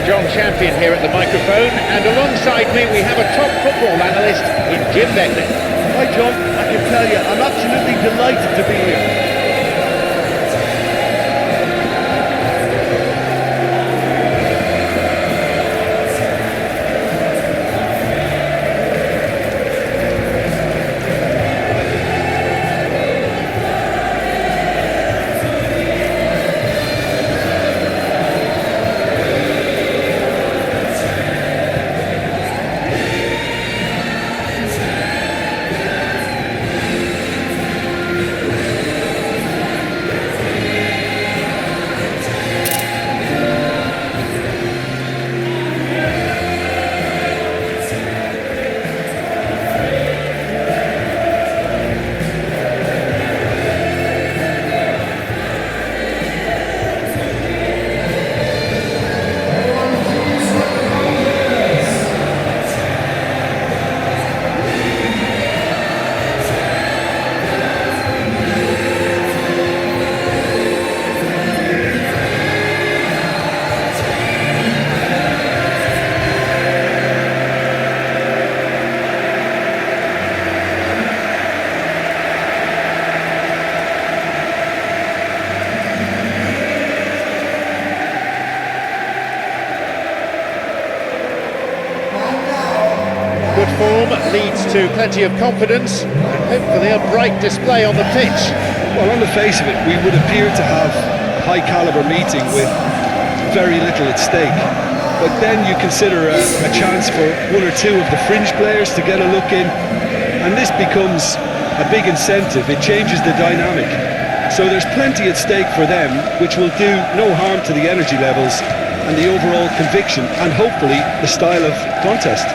John Champion here at the microphone, and alongside me we have a top football analyst in Jim Beckley. Hi John, I can tell you, I'm absolutely delighted to be here. Good form leads to plenty of confidence and hopefully a bright display on the pitch. Well, on the face of it, we would appear to have a high-caliber meeting with very little at stake. But then you consider a chance for one or two of the fringe players to get a look in, and this becomes a big incentive. It changes the dynamic. So there's plenty at stake for them, which will do no harm to the energy levels and the overall conviction, and hopefully the style of contest.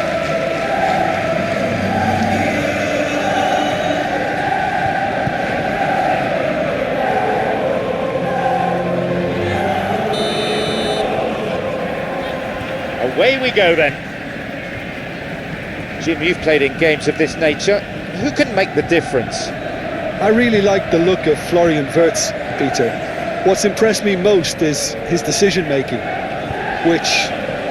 Away we go then. Jim, you've played in games of this nature. Who can make the difference? I really like the look of Florian Wirtz, Peter. What's impressed me most is his decision-making, which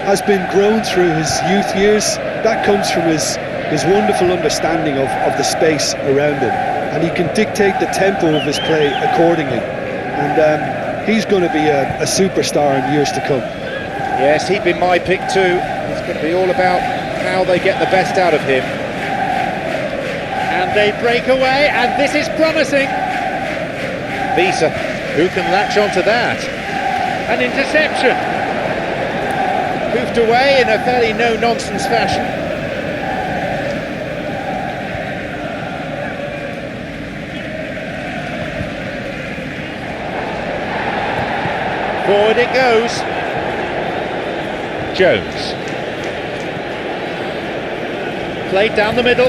has been grown through his youth years. That comes from his wonderful understanding of the space around him, and he can dictate the tempo of his play accordingly. And he's going to be a superstar in years to come. Yes, he'd be my pick too. It's going to be all about how they get the best out of him. And they break away, and this is promising. Visa, who can latch onto that? An interception. Moved away in a fairly no-nonsense fashion. Forward it goes. Jones. Played down the middle.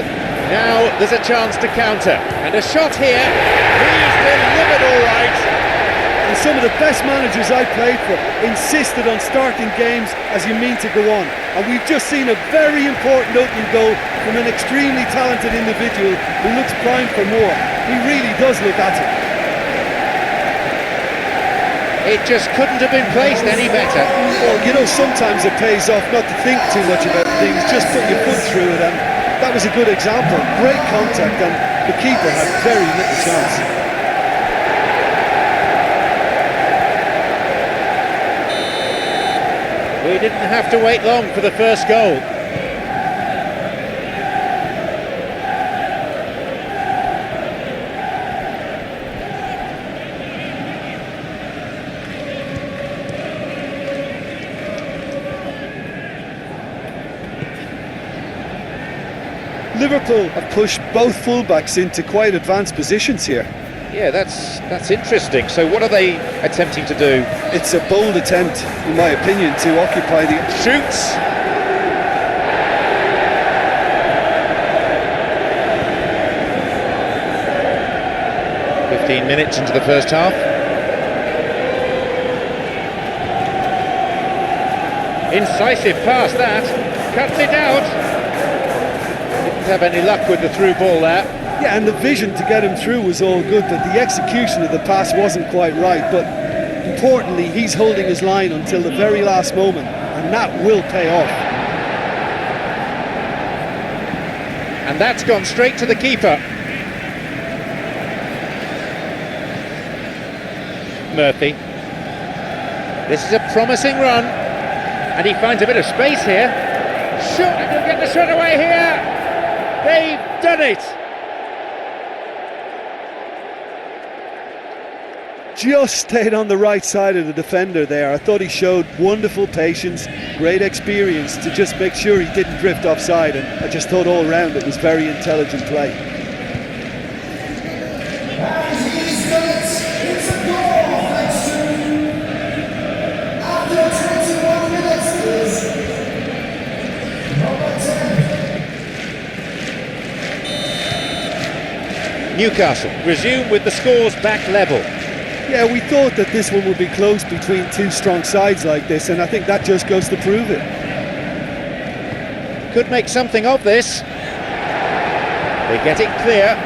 Now there's a chance to counter. And a shot here. He's delivered all right. And some of the best managers I played for insisted on starting games as you mean to go on. And we've just seen a very important opening goal from an extremely talented individual who looks primed for more. He really does look at it. It just couldn't have been placed any better. Well, you know, sometimes it pays off not to think too much about things, just put your foot through it, and that was a good example. Great contact, and the keeper had very little chance. We didn't have to wait long for the first goal. Liverpool have pushed both fullbacks into quite advanced positions here. Yeah, that's interesting. So what are they attempting to do? It's a bold attempt, in my opinion, to occupy the... Shoots! "15 minutes into the first half. Incisive pass that. Cuts it out. Have any luck with the through ball there. Yeah, and the vision to get him through was all good, but the execution of the pass wasn't quite right. But importantly, he's holding his line until the very last moment, and that will pay off. And that's gone straight to the keeper. Murphy. This is a promising run, and he finds a bit of space here. Shoot, and he'll get the shot away here. They've done it. Just stayed on the right side of the defender there. I thought he showed wonderful patience, great experience to just make sure he didn't drift offside, and I just thought all round it was very intelligent play. It's a goal, thanks to, after 21 minutes, is number 10. Newcastle resume with the scores back level. Yeah, we thought that this one would be close between two strong sides like this, and I think that just goes to prove it. Could make something of this. They get it clear.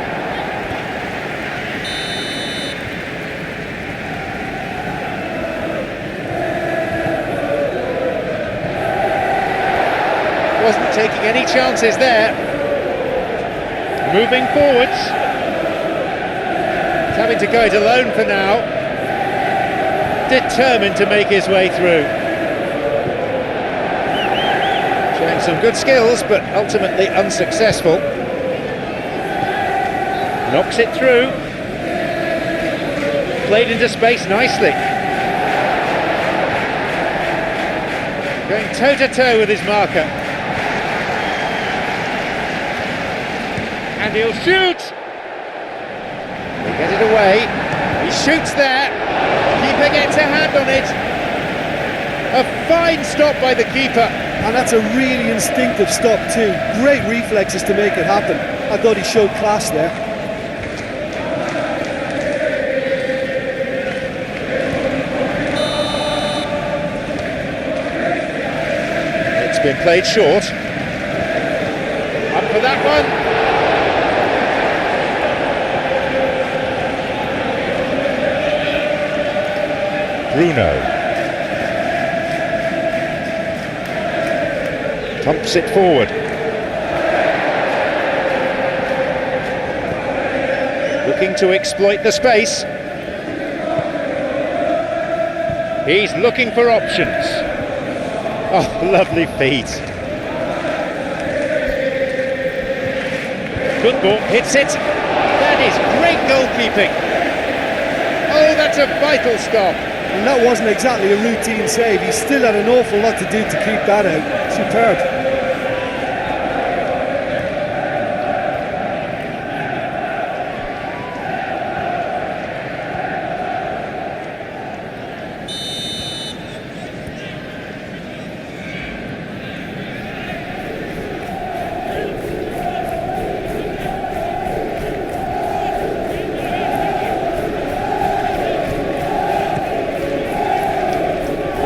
Wasn't taking any chances there. Moving forwards. He's having to go it alone for now. Determined to make his way through. Showing some good skills, but ultimately unsuccessful. Knocks it through. Played into space nicely. Going toe-to-toe with his marker. And he'll shoot! They get it away. He shoots there. Keeper gets a hand on it. A fine stop by the keeper. And that's a really instinctive stop too. Great reflexes to make it happen. I thought he showed class there. It's been played short. Up for that one. Bruno pumps it forward. Looking to exploit the space. He's looking for options. Oh, lovely feet. Good ball, hits it. That is great goalkeeping. Oh, that's a vital stop. And that wasn't exactly a routine save. He still had an awful lot to do to keep that out. Superb.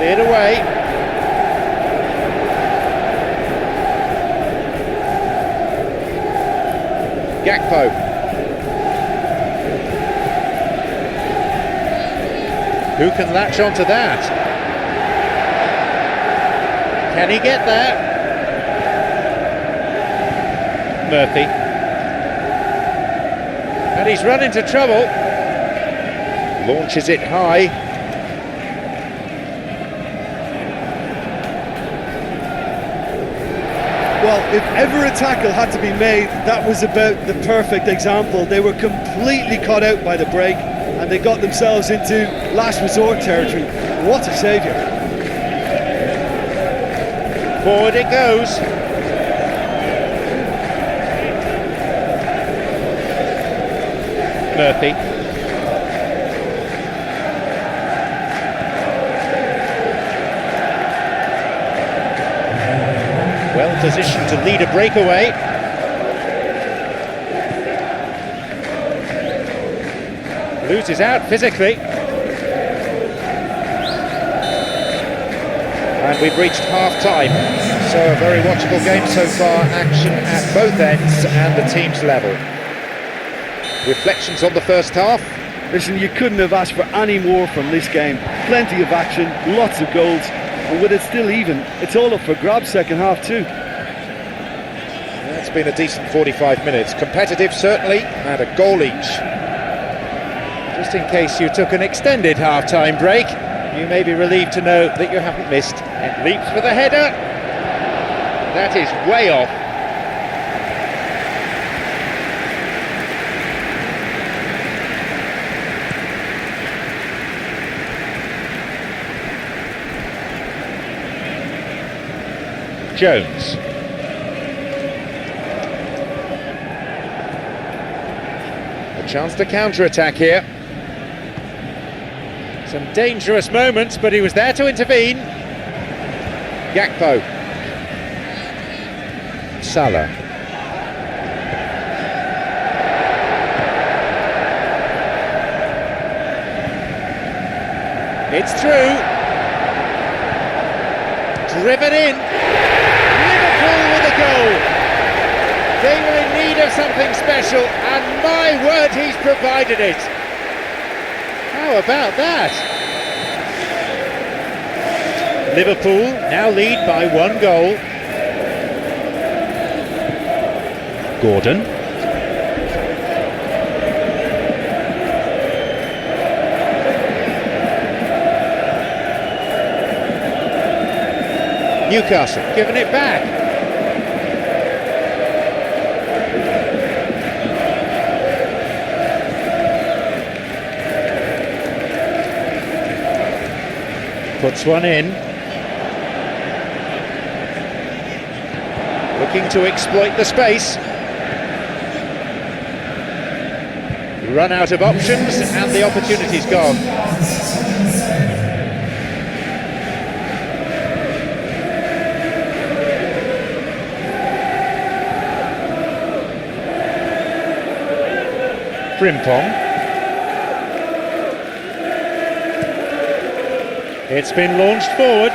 Cleared away. Gakpo. Who can latch onto that? Can he get there? Murphy. And he's run into trouble. Launches it high. Well, if ever a tackle had to be made, that was about the perfect example. They were completely caught out by the break, and they got themselves into last resort territory. What a saviour. Forward it goes. Murphy. Well positioned to lead a breakaway. Loses out physically. And we've reached half-time. So a very watchable game so far. Action at both ends and the team's level. Reflections on the first half? Listen, you couldn't have asked for any more from this game. Plenty of action, lots of goals, but with it still even, it's all up for grabs second half too. It's been a decent 45 minutes. Competitive, certainly, and a goal each. Just in case you took an extended half-time break, you may be relieved to know that you haven't missed. It leaps for the header. That is way off. Jones. A chance to counter-attack here. Some dangerous moments, but he was there to intervene. Gakpo. Salah. It's through. Driven in. Liverpool with a goal. They were in need of something special, and my word, he's provided it. How about that? Liverpool now lead by 1 goal. Gordon. Newcastle giving it back. Puts one in. Looking to exploit the space. Run out of options and the opportunity's gone. Frimpong. It's been launched forward.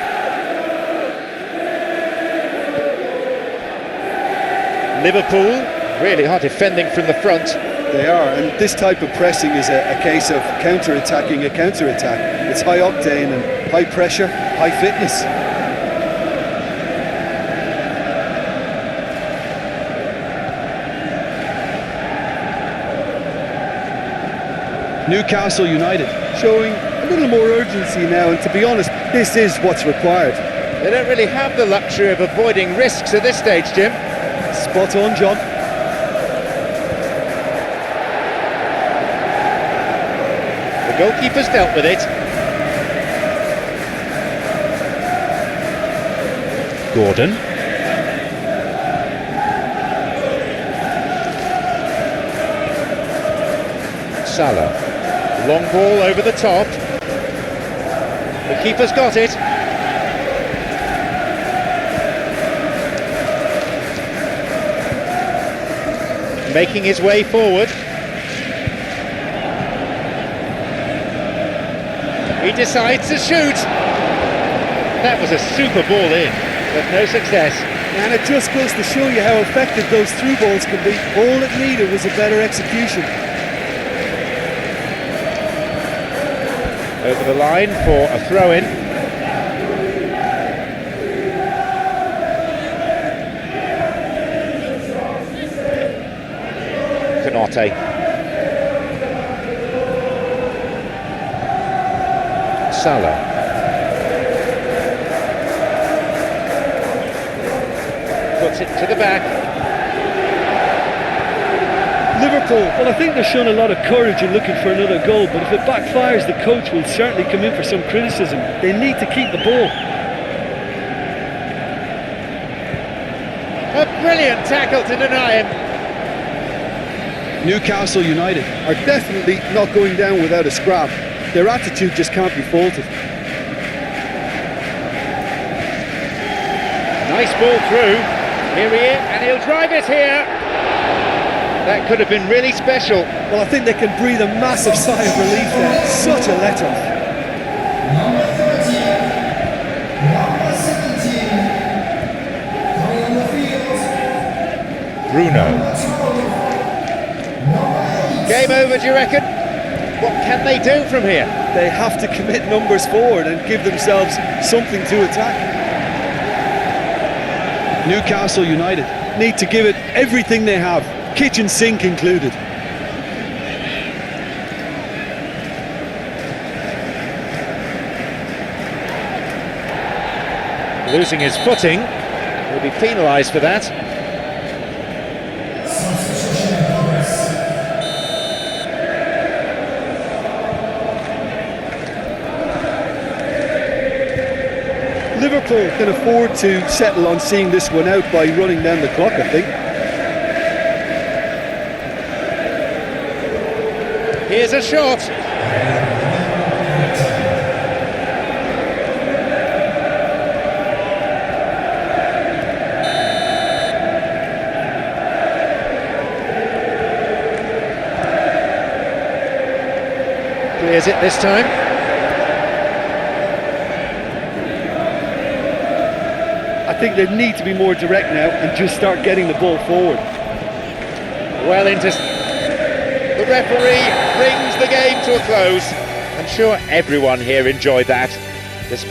Liverpool really hard defending from the front. They are, and this type of pressing is a case of counter-attacking a counter-attack. It's high octane and high pressure, high fitness. Newcastle United showing a little more urgency now, and to be honest, this is what's required. They don't really have the luxury of avoiding risks at this stage, Jim. Spot on, John. The goalkeeper's dealt with it. Gordon. Salah. Long ball over the top. The keeper's got it. Making his way forward. He decides to shoot. That was a super ball in, but no success. And it just goes to show you how effective those through balls can be. All it needed was a better execution. Over the line for a throw-in. Canate. Salah. Puts it to the back. Liverpool, well, I think they've shown a lot of courage in looking for another goal, but if it backfires, the coach will certainly come in for some criticism. They need to keep the ball. A brilliant tackle to deny him. Newcastle United are definitely not going down without a scrap. Their attitude just can't be faulted. Nice ball through. Here he is, and he'll drive it here. That could have been really special. Well, I think they can breathe a massive sigh of relief there. Such a let-off. Number 13, number 17, coming on the field. Bruno. Number 12, number 8. Game over, do you reckon? What can they do from here? They have to commit numbers forward and give themselves something to attack. Newcastle United need to give it everything they have, kitchen sink included. Losing his footing, will be penalised for that. Liverpool can afford to settle on seeing this one out by running down the clock, I think. Here's a shot. Clears it this time. I think they need to be more direct now and just start getting the ball forward. Well into... The referee brings the game to a close. I'm sure everyone here enjoyed that. Despite